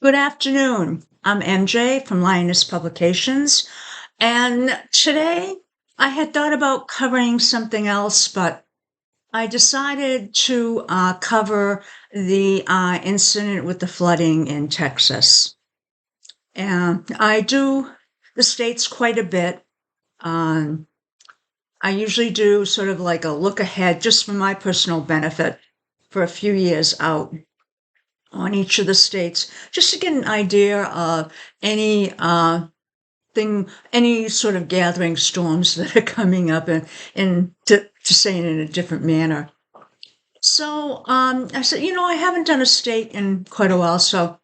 Good afternoon. I'm MJ from Lioness Publications, and today I had thought about covering something else, but I decided to cover the incident with the flooding in Texas. And I do the states quite a bit. Um, I usually do sort of like a look ahead just for my personal benefit for a few years out on each of the states, just to get an idea of any any sort of gathering storms that are coming up, and to say it in a different manner. So I said, I haven't done a state in quite a while, so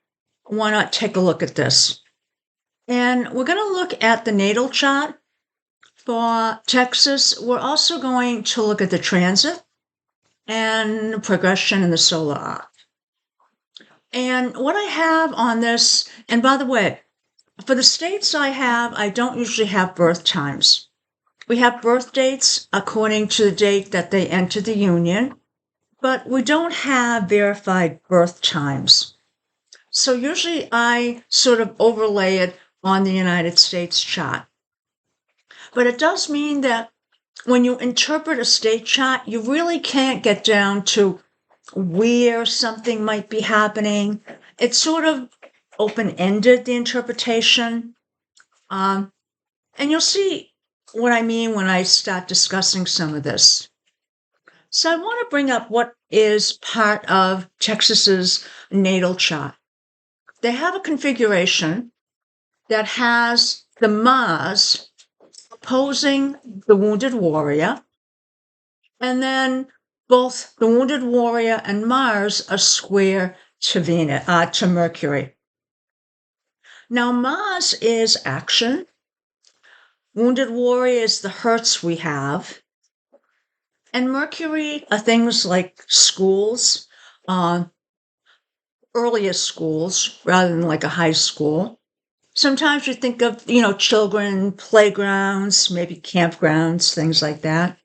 why not take a look at this? And we're going to look at the natal chart for Texas. We're also going to look at the transit and progression in the solar arc. And what I have on this, and by the way, for the states I don't usually have birth times. We have birth dates according to the date that they entered the Union, but we don't have verified birth times. So usually I sort of overlay it on the United States chart. But it does mean that when you interpret a state chart, you really can't get down to where something might be happening. It's sort of open-ended, the interpretation. And you'll see what I mean when I start discussing some of this. So I want to bring up what is part of Texas's natal chart. They have a configuration that has the Mars opposing the wounded warrior, and then both the wounded warrior and Mars are square to Venus, to Mercury. Now, Mars is action. Wounded warrior is the hurts we have. And Mercury are things like schools, earlier schools rather than like a high school. Sometimes you think of, children, playgrounds, maybe campgrounds, things like that.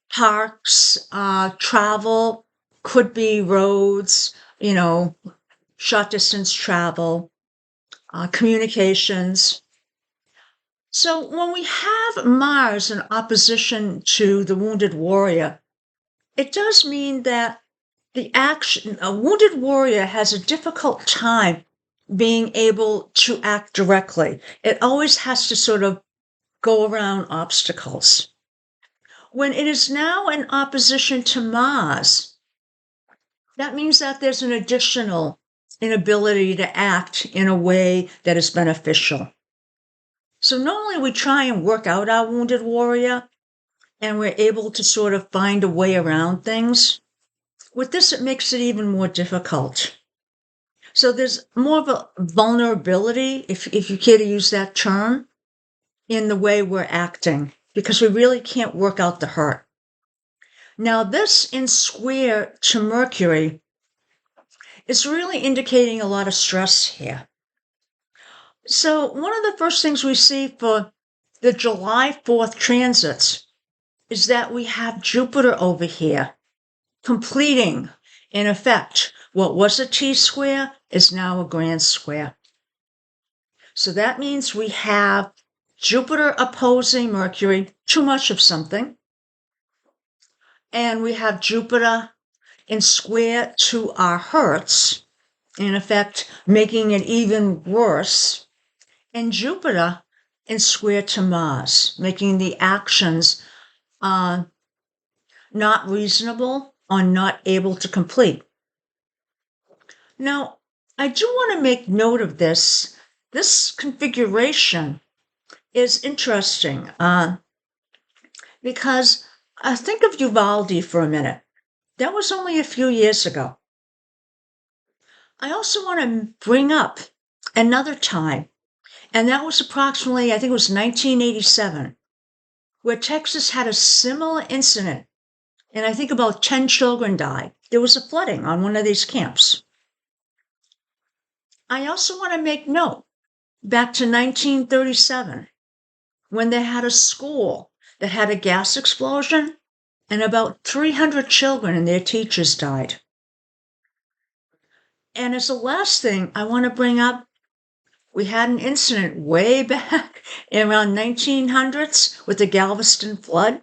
Parks, travel, could be roads, short distance travel, communications. So when we have Mars in opposition to the wounded warrior, it does mean that a wounded warrior has a difficult time being able to act directly. It always has to sort of go around obstacles. When it is now in opposition to Mars, that means that there's an additional inability to act in a way that is beneficial. So normally we try and work out our wounded warrior, and we're able to sort of find a way around things. With this, it makes it even more difficult. So there's more of a vulnerability, if you care to use that term, in the way we're acting, because we really can't work out the hurt. Now, this in square to Mercury is really indicating a lot of stress here. So one of the first things we see for the July 4th transits is that we have Jupiter over here completing, in effect, what was a T-square is now a grand square. So that means we have Jupiter opposing Mercury, too much of something, and we have Jupiter in square to our hurts, in effect, making it even worse, and Jupiter in square to Mars, making the actions not reasonable or not able to complete. Now, I do want to make note of this. This configuration is interesting because think of Uvalde for a minute. That was only a few years ago. I also want to bring up another time, and that was approximately, I think it was 1987, where Texas had a similar incident, and I think about 10 children died. There was a flooding on one of these camps. I also want to make note back to 1937, when they had a school that had a gas explosion, and about 300 children and their teachers died. And as the last thing I want to bring up, we had an incident way back around 1900s with the Galveston flood,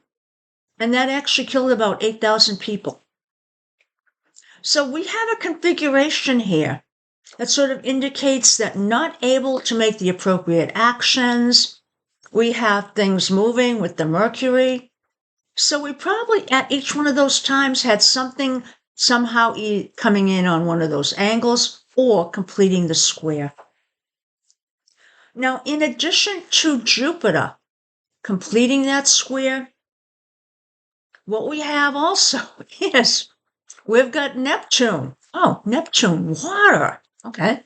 and that actually killed about 8,000 people. So we have a configuration here that sort of indicates that not able to make the appropriate actions. We have things moving with the Mercury. So we probably at each one of those times had something somehow coming in on one of those angles or completing the square. Now, in addition to Jupiter completing that square, what we have also is we've got Neptune. Oh, Neptune, water. Okay.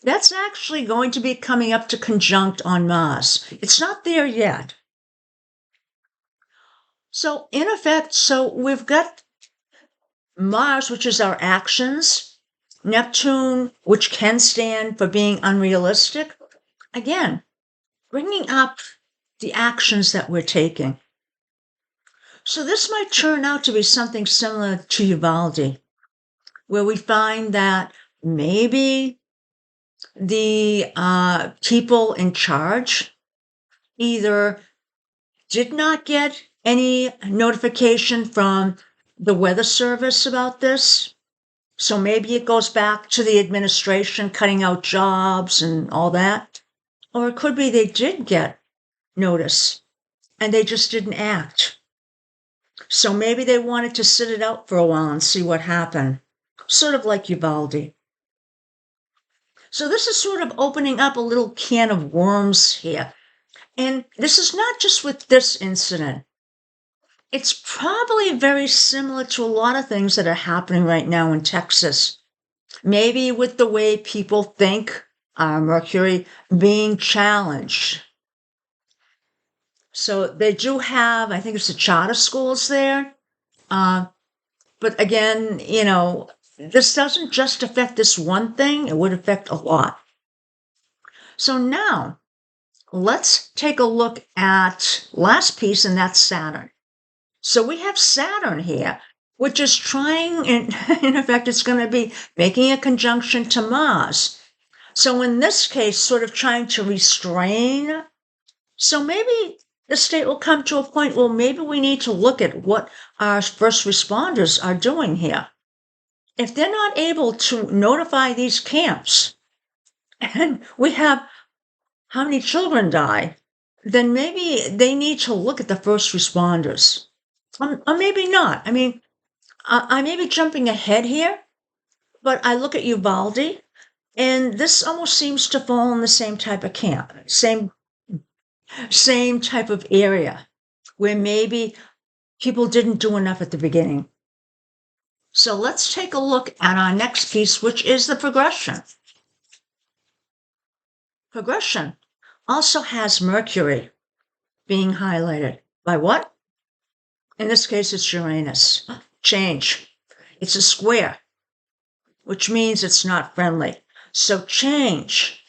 That's actually going to be coming up to conjunct on Mars. It's not there yet. So, in effect, we've got Mars, which is our actions, Neptune, which can stand for being unrealistic. Again, bringing up the actions that we're taking. So this might turn out to be something similar to Uvalde, where we find that maybe the people in charge either did not get any notification from the weather service about this. So maybe it goes back to the administration cutting out jobs and all that. Or it could be they did get notice and they just didn't act. So maybe they wanted to sit it out for a while and see what happened. Sort of like Uvalde. So this is sort of opening up a little can of worms here. And this is not just with this incident. It's probably very similar to a lot of things that are happening right now in Texas. Maybe with the way people think Mercury being challenged. So they do have, I think it's the charter schools there. But again, this doesn't just affect this one thing, it would affect a lot. So now, let's take a look at last piece, and that's Saturn. So we have Saturn here, which is trying, in effect, it's going to be making a conjunction to Mars. So in this case, sort of trying to restrain. So maybe the state will come to a point, well, maybe we need to look at what our first responders are doing here. If they're not able to notify these camps, and we have how many children die, then maybe they need to look at the first responders. Or maybe not. I mean, I may be jumping ahead here, but I look at Uvalde, and this almost seems to fall in the same type of camp, same type of area, where maybe people didn't do enough at the beginning. So let's take a look at our next piece, which is the progression. Progression also has Mercury being highlighted by what? In this case, it's Uranus. Change. It's a square, which means it's not friendly. So change.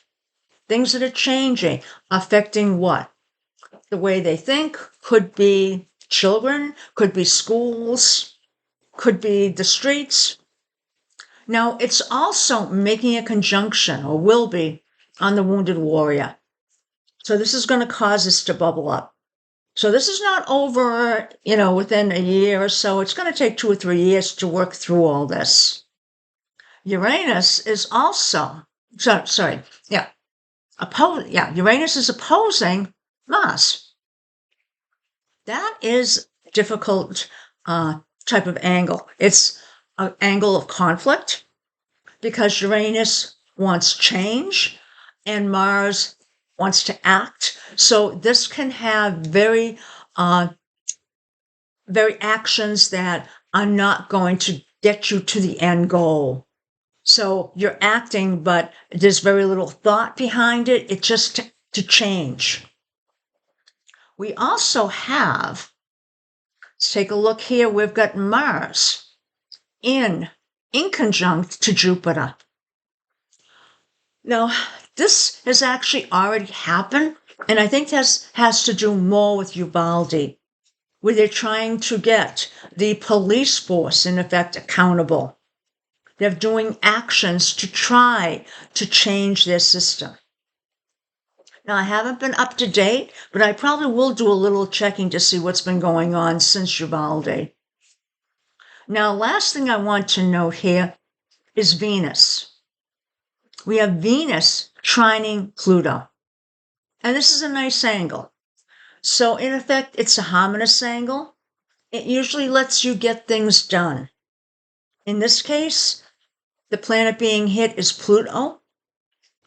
Things that are changing, affecting what? The way they think, could be children, could be schools, could be the streets. Now, it's also making a conjunction, or will be, on the wounded warrior. So this is going to cause this to bubble up. So this is not over, within a year or so. It's going to take 2 or 3 years to work through all this. Uranus is also, Uranus is opposing Mars. That is a difficult type of angle. It's an angle of conflict because Uranus wants change and Mars wants to act. So this can have very actions that are not going to get you to the end goal. So you're acting, but there's very little thought behind it. It's just to change. We also have, let's take a look here, we've got Mars in conjunct to Jupiter. Now, this has actually already happened, and I think this has to do more with Uvalde, where they're trying to get the police force, in effect, accountable They're doing actions to try to change their system. Now, I haven't been up to date, but I probably will do a little checking to see what's been going on since Uvalde. Now, last thing I want to note here is Venus. We have Venus trining Pluto. And this is a nice angle. So in effect, it's a harmonious angle. It usually lets you get things done. In this case, the planet being hit is Pluto.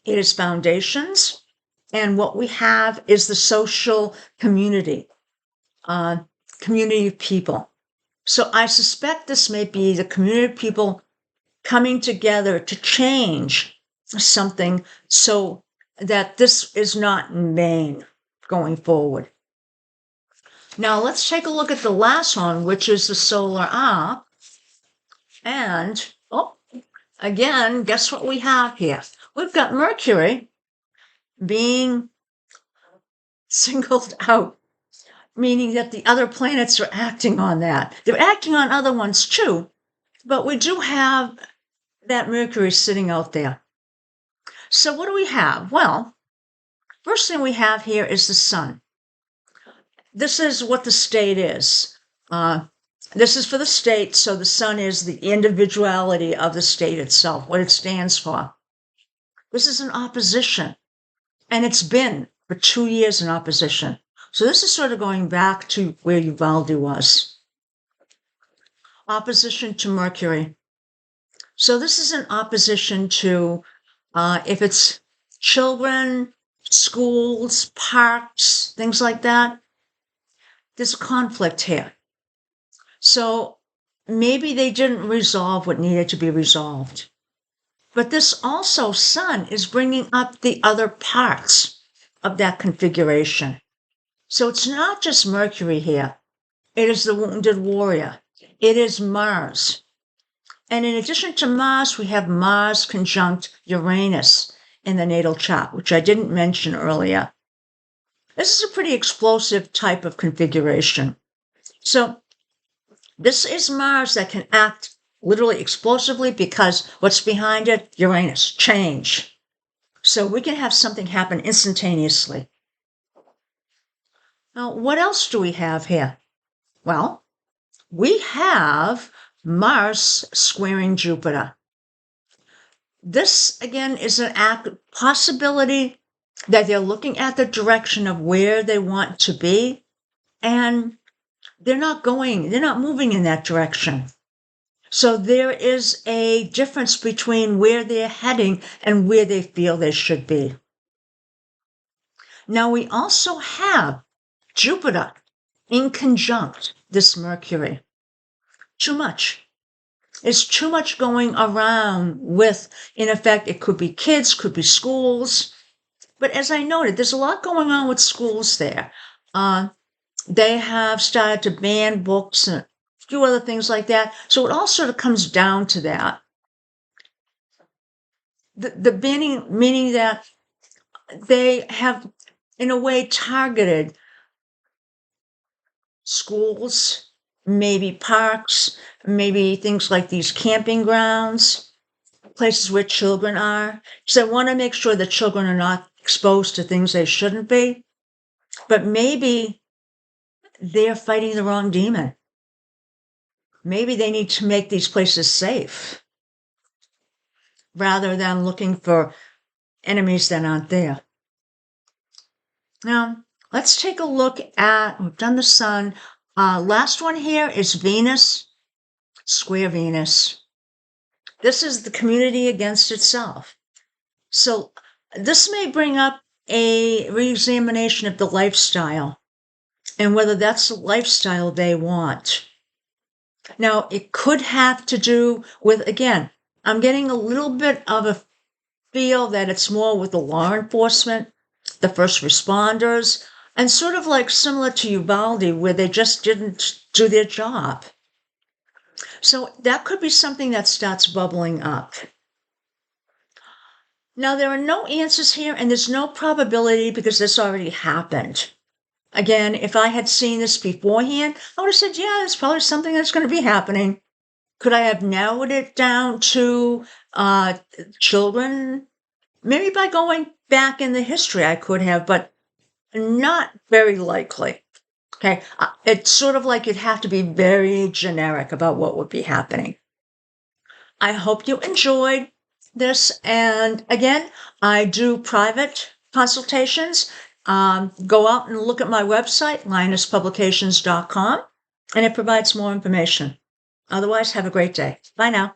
It is foundations. And what we have is the social community, community of people. So I suspect this may be the community of people coming together to change something so that this is not in vain going forward. Now let's take a look at the last one, which is the solar arc. And, again, guess what we have here? We've got Mercury being singled out, meaning that the other planets are acting on that. They're acting on other ones too, but we do have that Mercury sitting out there. So what do we have? Well, first thing we have here is the sun. This is what the state is. This is for the state, so the sun is the individuality of the state itself, what it stands for. This is an opposition, and it's been for 2 years in opposition. So this is sort of going back to where Uvalde was. Opposition to Mercury. So this is an opposition to, if it's children, schools, parks, things like that, there's a conflict here. So maybe they didn't resolve what needed to be resolved. But this also, sun, is bringing up the other parts of that configuration. So it's not just Mercury here. It is the wounded warrior. It is Mars. And in addition to Mars, we have Mars conjunct Uranus in the natal chart, which I didn't mention earlier. This is a pretty explosive type of configuration. So this is Mars that can act literally explosively because what's behind it? Uranus, change. So we can have something happen instantaneously. Now, what else do we have here? Well, we have Mars squaring Jupiter. This, again, is an possibility that they're looking at the direction of where they want to be, and they're not moving in that direction. So there is a difference between where they're heading and where they feel they should be. Now, we also have Jupiter in conjunct this Mercury. Too much. There's too much going around with, in effect, it could be kids, could be schools. But as I noted, there's a lot going on with schools there. They have started to ban books and a few other things like that. So it all sort of comes down to that. The banning, meaning that they have, in a way, targeted schools, maybe parks, maybe things like these camping grounds, places where children are. So they want to make sure that children are not exposed to things they shouldn't be. But maybe they're fighting the wrong demon. Maybe they need to make these places safe rather than looking for enemies that aren't there. Now, let's take a look at, we've done the sun. Last one here is Venus, square Venus. This is the community against itself. So this may bring up a reexamination of the lifestyle and whether that's the lifestyle they want. Now, it could have to do with, again, I'm getting a little bit of a feel that it's more with the law enforcement, the first responders, and sort of like similar to Uvalde, where they just didn't do their job. So that could be something that starts bubbling up. Now, there are no answers here, and there's no probability because this already happened. Again, if I had seen this beforehand, I would have said, yeah, it's probably something that's going to be happening. Could I have narrowed it down to children? Maybe by going back in the history, I could have, but not very likely. Okay. It's sort of like you'd have to be very generic about what would be happening. I hope you enjoyed this. And again, I do private consultations. Go out and look at my website, lionesspublications.com, and it provides more information. Otherwise, have a great day. Bye now.